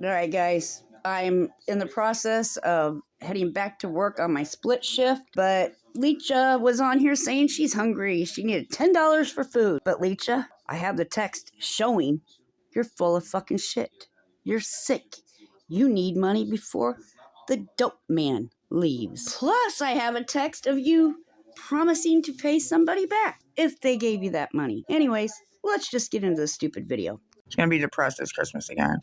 All right, guys. I'm in the process of heading back to work on my split shift, but LEECHA was on here saying she's hungry. She needed $10 for food. But LEECHA, I have the text showing you're full of fucking shit. You're sick. You need money before the dope man leaves. Plus, I have a text of you promising to pay somebody back if they gave you that money. Anyways, let's just get into the stupid video. It's gonna be depressed this Christmas again.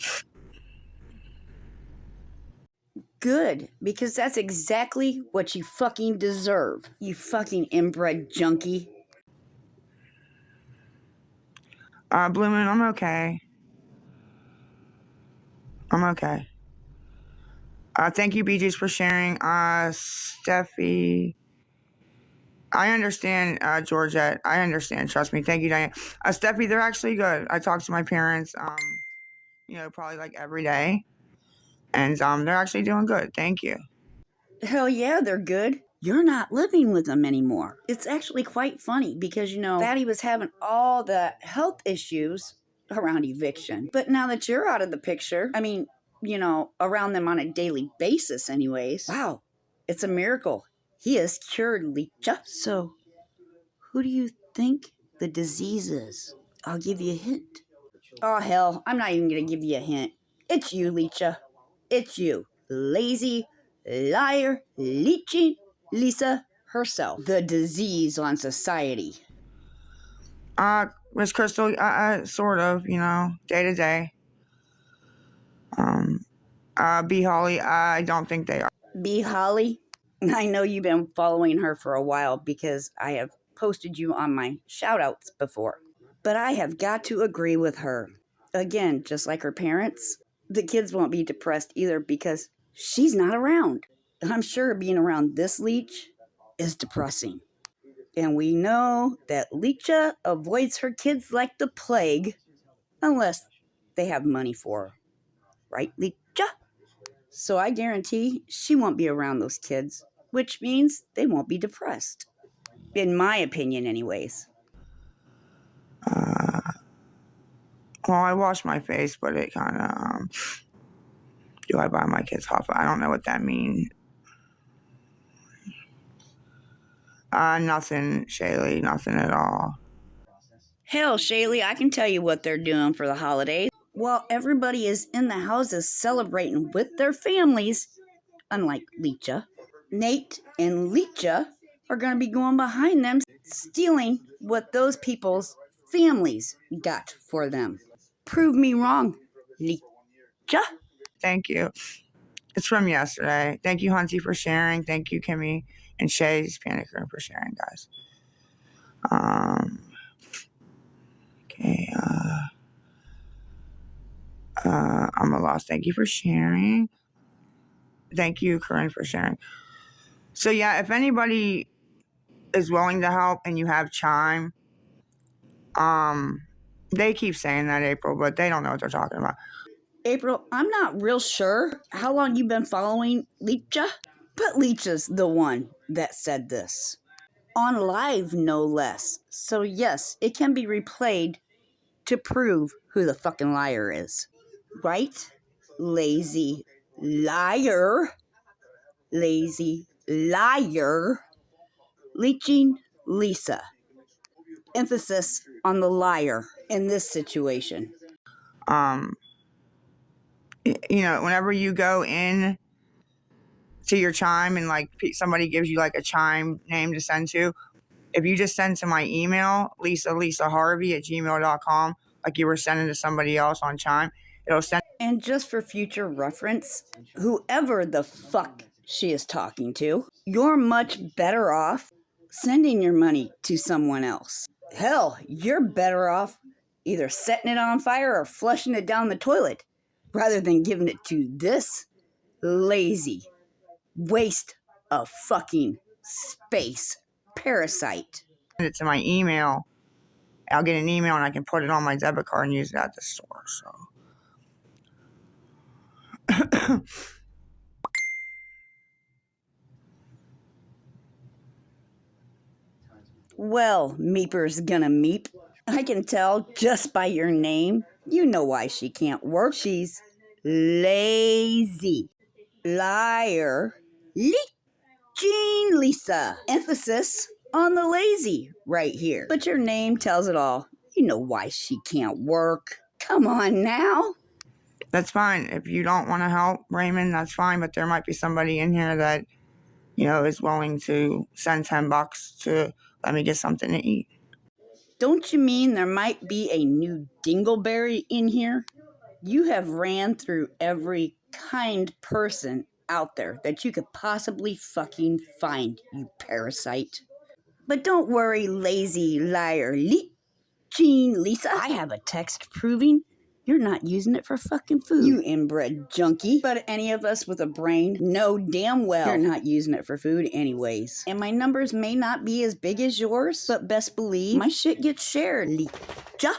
Good, because that's exactly what you fucking deserve. You fucking inbred junkie. Blue Moon, I'm okay. I'm okay. Thank you, BJs, for sharing. Steffi, I understand, Georgette. I understand. Trust me. Thank you, Diane. Steffi, they're actually good. I talk to my parents, probably like every day. And they're actually doing good. Thank you. Hell yeah, they're good. You're not living with them anymore. It's actually quite funny because, Daddy was having all the health issues around eviction. But now that you're out of the picture, around them on a daily basis anyways, wow, it's a miracle. He has cured LEECHA. So, who do you think the disease is? I'll give you a hint. Oh, hell, I'm not even going to give you a hint. It's you, LEECHA. It's you. Lazy, liar, leeching Lisa herself. The disease on society. Miss Crystal, sort of, day to day. B. Holly, I don't think they are. B. Holly, I know you've been following her for a while because I have posted you on my shoutouts before. But I have got to agree with her. Again, just like her parents, the kids won't be depressed either because she's not around. I'm sure being around this leech is depressing. And we know that LEECHA avoids her kids like the plague unless they have money for her. Right, LEECHA? So I guarantee she won't be around those kids, which means they won't be depressed. In my opinion, anyways. Well, I wash my face, but it kind of, do I buy my kids coffee? I don't know what that means. Nothing, Shaylee, nothing at all. Hell, Shaylee, I can tell you what they're doing for the holidays. While everybody is in the houses celebrating with their families, unlike LEECHA, Nate and LEECHA are going to be going behind them, stealing what those people's families got for them. Prove me wrong, LEECHA. Thank you. It's from yesterday. Thank you, Hunty, for sharing. Thank you, Kimmy and Shay's Panic Room for sharing, guys. Okay. I'm a loss. Thank you for sharing. Thank you, Corinne, for sharing. So yeah, if anybody is willing to help and you have Chime, they keep saying that, April, but they don't know what they're talking about. April, I'm not real sure how long you've been following LEECHA, but LEECHA's the one that said this. On live, no less. So yes, it can be replayed to prove who the fucking liar is. Right? Lazy liar. Lazy liar. Leeching Lisa. Emphasis on the liar in this situation. Whenever you go in to your Chime and like somebody gives you like a Chime name to send to, if you just send to my email, lisaharvey@gmail.com, like you were sending to somebody else on Chime, it'll send. And just for future reference, whoever the fuck she is talking to, you're much better off sending your money to someone else. Hell, you're better off either setting it on fire or flushing it down the toilet rather than giving it to this lazy waste of fucking space parasite. Send it to my email. I'll get an email and I can put it on my debit card and use it at the store. So. Well, Meeper's gonna meep. I can tell just by your name. You know why she can't work. She's lazy, liar, leeching Lisa. Emphasis on the lazy right here. But your name tells it all. You know why she can't work. Come on now. That's fine. If you don't want to help Raymond, that's fine. But there might be somebody in here that, is willing to send $10 to let me get something to eat. Don't you mean there might be a new dingleberry in here? You have ran through every kind person out there that you could possibly fucking find, you parasite. But don't worry, lazy liar leeching Lisa. I have a text proving you're not using it for fucking food. You inbred junkie. But any of us with a brain know damn well you're not using it for food anyways. And my numbers may not be as big as yours, but best believe my shit gets shared. LEECHA.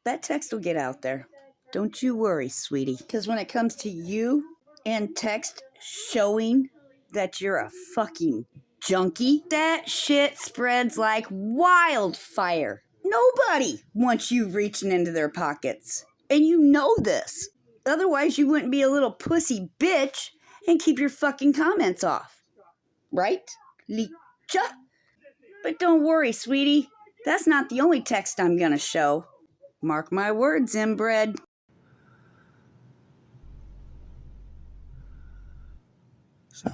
That text will get out there. Don't you worry, sweetie. Because when it comes to you and text showing that you're a fucking junkie, that shit spreads like wildfire. Nobody wants you reaching into their pockets. And you know this. Otherwise, you wouldn't be a little pussy bitch and keep your fucking comments off. Right? LEECHA? But don't worry, sweetie. That's not the only text I'm gonna show. Mark my words, inbred. So,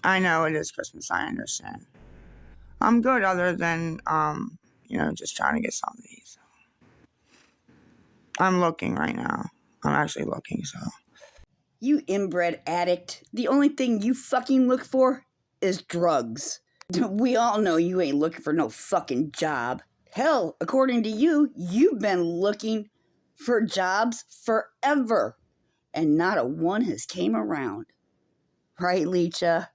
I know it is Christmas. I understand. I'm good other than, just trying to get something to eat. So. I'm looking right now. I'm actually looking, so. You inbred addict. The only thing you fucking look for is drugs. We all know you ain't looking for no fucking job. Hell, according to you, you've been looking for jobs forever. And not a one has came around. Right, LEECHA?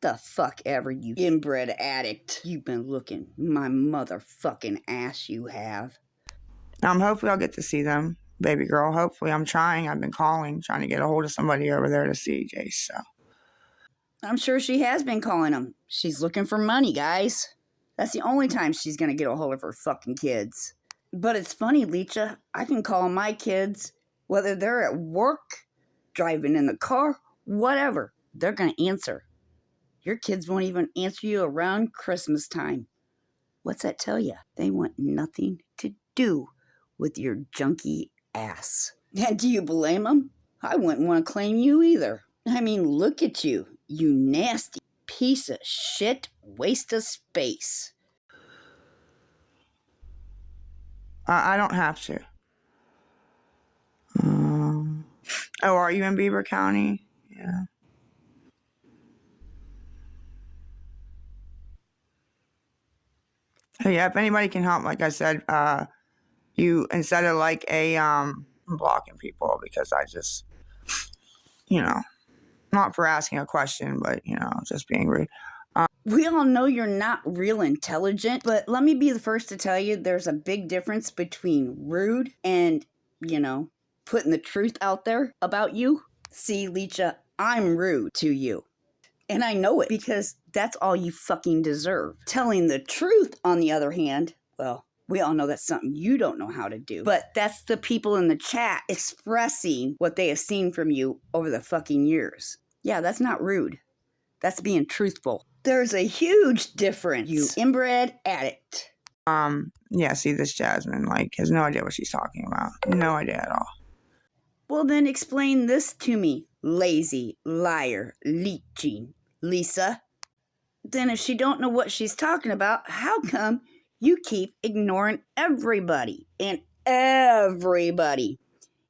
The fuck ever, you inbred addict. You've been looking my motherfucking ass, you have. Hopefully I'll get to see them, baby girl. Hopefully I'm trying. I've been calling, trying to get a hold of somebody over there to see Jace, so. I'm sure she has been calling them. She's looking for money, guys. That's the only time she's gonna get a hold of her fucking kids. But it's funny, LEECHA. I can call my kids, whether they're at work, driving in the car, whatever. They're gonna answer. Your kids won't even answer you around Christmas time. What's that tell you? They want nothing to do with your junkie ass. And do you blame them? I wouldn't want to claim you either. I mean, look at you, you nasty piece of shit, waste of space. I don't have to. Are you in Beaver County? Yeah. Yeah, if anybody can help, like I said, you, instead of I'm blocking people because I just, not for asking a question, but, just being rude. We all know you're not real intelligent, but let me be the first to tell you there's a big difference between rude and, putting the truth out there about you. See, LEECHA, I'm rude to you. And I know it because that's all you fucking deserve. Telling the truth, on the other hand, well, we all know that's something you don't know how to do. But that's the people in the chat expressing what they have seen from you over the fucking years. Yeah, that's not rude. That's being truthful. There's a huge difference, you inbred addict. Yeah, see, this Jasmine, has no idea what she's talking about. No idea at all. Well, then explain this to me, lazy liar leeching Lisa. Then if she don't know what she's talking about, how come you keep ignoring everybody and everybody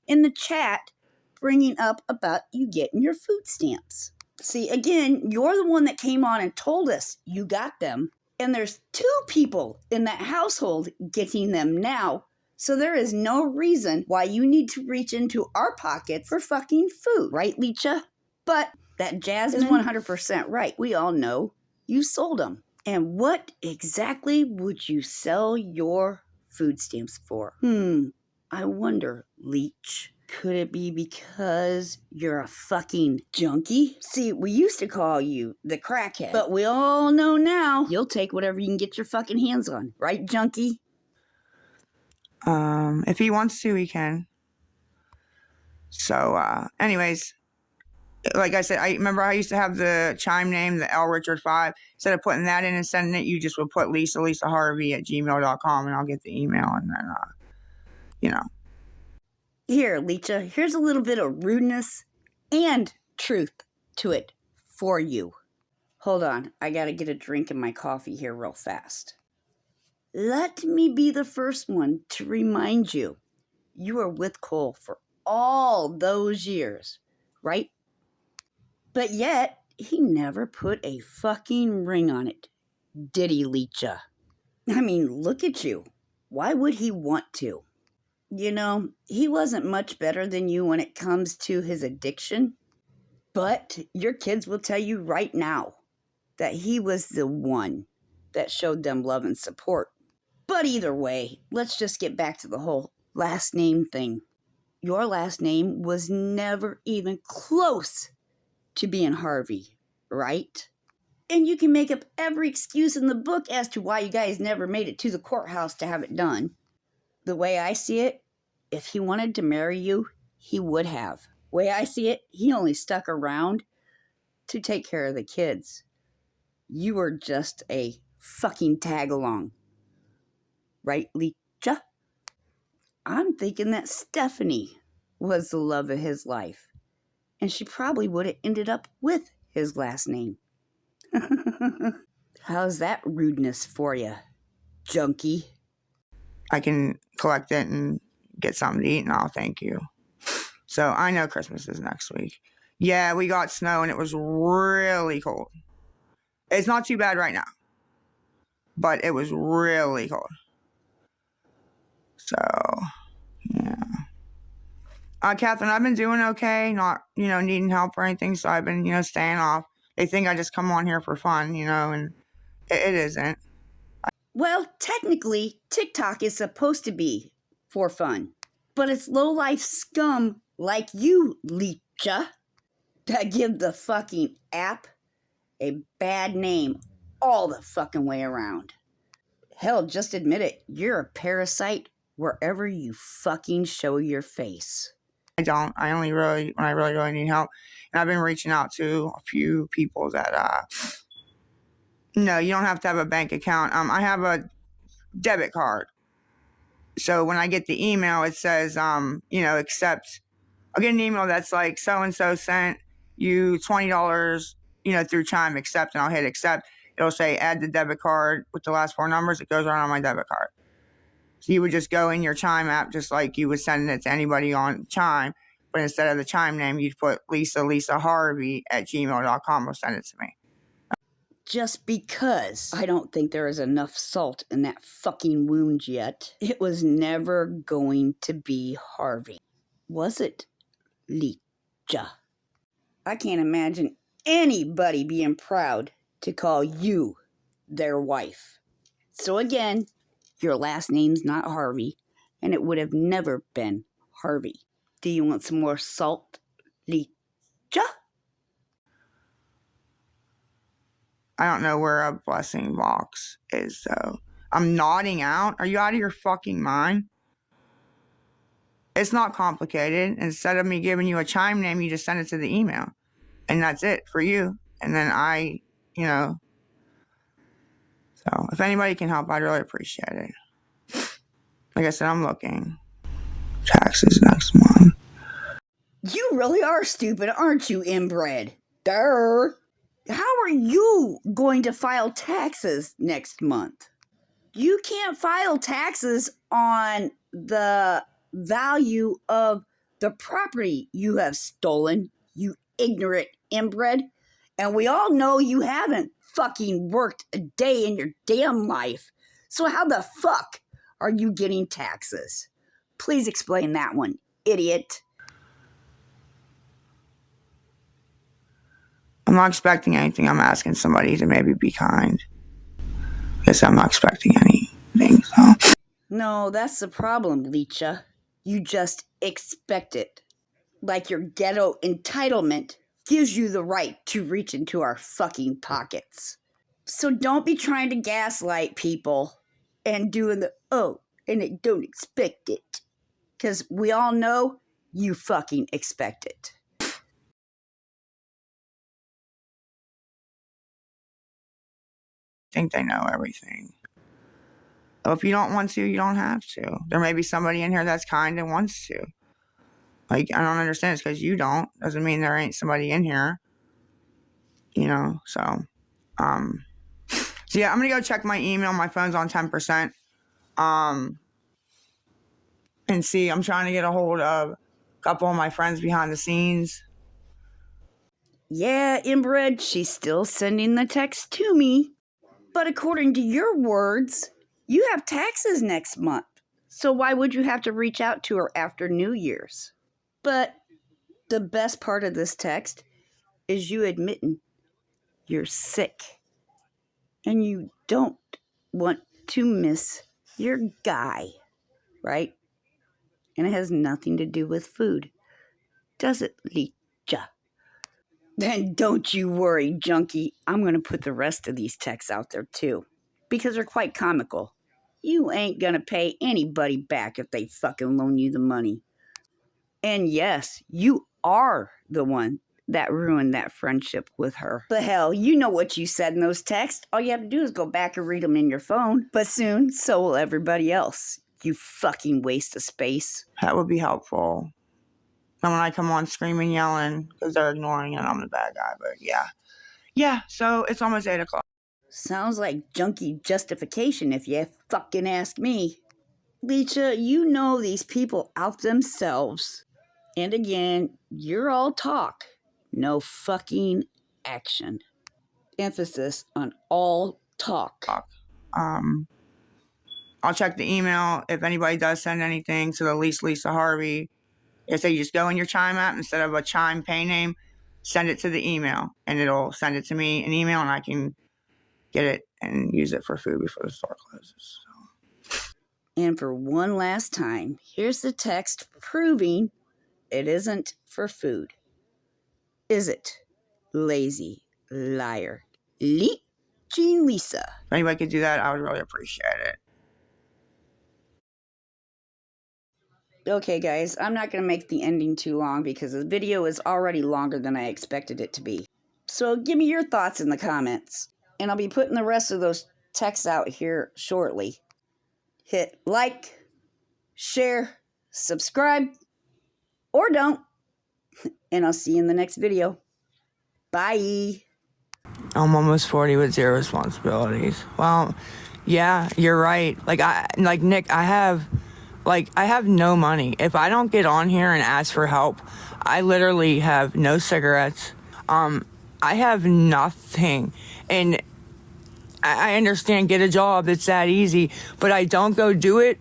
in the chat bringing up about you getting your food stamps? See, again, you're the one that came on and told us you got them, and there's 2 people in that household getting them now, so there is no reason why you need to reach into our pockets for fucking food, right, LEECHA? But that Jasmine is 100% right. We all know you sold them. And what exactly would you sell your food stamps for? I wonder, Leech. Could it be because you're a fucking junkie? See, we used to call you the crackhead, but we all know now you'll take whatever you can get your fucking hands on. Right, junkie? If he wants to, he can. So, anyways, like I said, I remember I used to have the Chime name, the L Richard 5. Instead of putting that in and sending it, you just would put Lisa Harvey at gmail.com and I'll get the email and then, you know. Here, LEECHA, here's a little bit of rudeness and truth to it for you. Hold on, I gotta get a drink in my coffee here real fast. Let me be the first one to remind you, you were with Cole for all those years, right? But yet, he never put a fucking ring on it, did he, LEECHA? I mean, look at you. Why would he want to? You know, he wasn't much better than you when it comes to his addiction, but your kids will tell you right now that he was the one that showed them love and support. But either way, let's just get back to the whole last name thing. Your last name was never even close to being Harvey, right? And you can make up every excuse in the book as to why you guys never made it to the courthouse to have it done. The way I see it, if he wanted to marry you, he would have. The way I see it, he only stuck around to take care of the kids. You were just a fucking tag along. Right, LEECHA? I'm thinking that Stephanie was the love of his life, and she probably would have ended up with his last name. How's that rudeness for you, Junkie? I can collect it and get something to eat and I'll thank you. So I know Christmas is next week. Yeah, we got snow and it was really cold. It's not too bad right now, but it was really cold. So, yeah. Catherine, I've been doing okay, not, needing help or anything, so I've been, staying off. They think I just come on here for fun, and it isn't. Well, technically, TikTok is supposed to be for fun, but it's low-life scum like you, LEECHA, that give the fucking app a bad name all the fucking way around. Hell, just admit it, you're a parasite wherever you fucking show your face. I don't. I only really, when I really need help. And I've been reaching out to a few people that, no, you don't have to have a bank account. I have a debit card. So when I get the email, it says, accept. I'll get an email that's like, so-and-so sent you $20, through Chime, accept, and I'll hit accept. It'll say add the debit card with the last 4 numbers. It goes right on my debit card. So you would just go in your Chime app just like you would send it to anybody on Chime. But instead of the Chime name, you'd put Lisa Harvey at gmail.com will send it to me. Just because I don't think there is enough salt in that fucking wound yet, it was never going to be Harvey. Was it, LEECHA? I can't imagine anybody being proud to call you their wife. So again, your last name's not Harvey, and it would have never been Harvey. Do you want some more salt, LEECHA? I don't know where a blessing box is, though. I'm nodding out. Are you out of your fucking mind? It's not complicated. Instead of me giving you a Chime name, you just send it to the email. And that's it for you. And then I. So if anybody can help, I'd really appreciate it. Like I said, I'm looking. Taxes next month. You really are stupid, aren't you, inbred? Durr. How are you going to file taxes next month? You can't file taxes on the value of the property you have stolen, you ignorant inbred. And we all know you haven't fucking worked a day in your damn life. So how the fuck are you getting taxes? Please explain that one, idiot. I'm not expecting anything. I'm asking somebody to maybe be kind. Guess I'm not expecting anything, so. No, that's the problem, LEECHA. You just expect it. Like your ghetto entitlement gives you the right to reach into our fucking pockets. So don't be trying to gaslight people and doing the, oh, and I don't expect it. Because we all know you fucking expect it. Think they know everything. So if you don't want to, you don't have to. There may be somebody in here that's kind and wants to. Like, I don't understand. It's because you don't. Doesn't mean there ain't somebody in here. You know, so yeah, I'm gonna go check my email. My phone's on 10%. And see, I'm trying to get a hold of a couple of my friends behind the scenes. Yeah, inbred, she's still sending the text to me. But according to your words, you have taxes next month. So why would you have to reach out to her after New Year's? But the best part of this text is you admitting you're sick and you don't want to miss your guy, right? And it has nothing to do with food, does it, LEECHA? Then don't you worry, Junkie. I'm going to put the rest of these texts out there too, because they're quite comical. You ain't going to pay anybody back if they fucking loan you the money. And yes, you are the one that ruined that friendship with her. But hell, you know what you said in those texts. All you have to do is go back and read them in your phone. But soon, so will everybody else. You fucking waste of space. That would be helpful. And when I come on screaming, yelling, because they're ignoring it, I'm the bad guy. But yeah. Yeah, so it's almost 8 o'clock. Sounds like junkie justification if you fucking ask me. LEECHA, you know these people out themselves. And again, you're all talk, no fucking action. Emphasis on all talk. I'll check the email if anybody does send anything to the least Lisa Harvey. If they just go in your Chime app instead of a Chime pay name, send it to the email and it'll send it to me an email and I can get it and use it for food before the store closes. So. And for one last time, here's the text proving it isn't for food. Is it? Lazy liar. Leeching Lisa. If anybody could do that, I would really appreciate it. Okay, guys, I'm not going to make the ending too long because the video is already longer than I expected it to be. So give me your thoughts in the comments, and I'll be putting the rest of those texts out here shortly. Hit like, share, subscribe, or don't, and I'll see you in the next video. Bye. I'm almost 40 with 0 responsibilities. Well, yeah, you're right. Nick, I have no money. If I don't get on here and ask for help, I literally have no cigarettes. I have nothing. And I understand, get a job, it's that easy, but I don't go do it.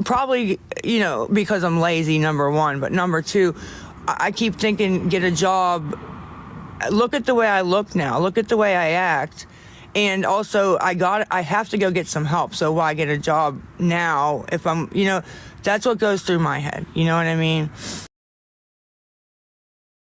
Probably, because I'm lazy, number one. But number two, I keep thinking, get a job. Look at the way I look now. Look at the way I act. And also, I have to go get some help. So why get a job now if I'm, that's what goes through my head. You know what I mean?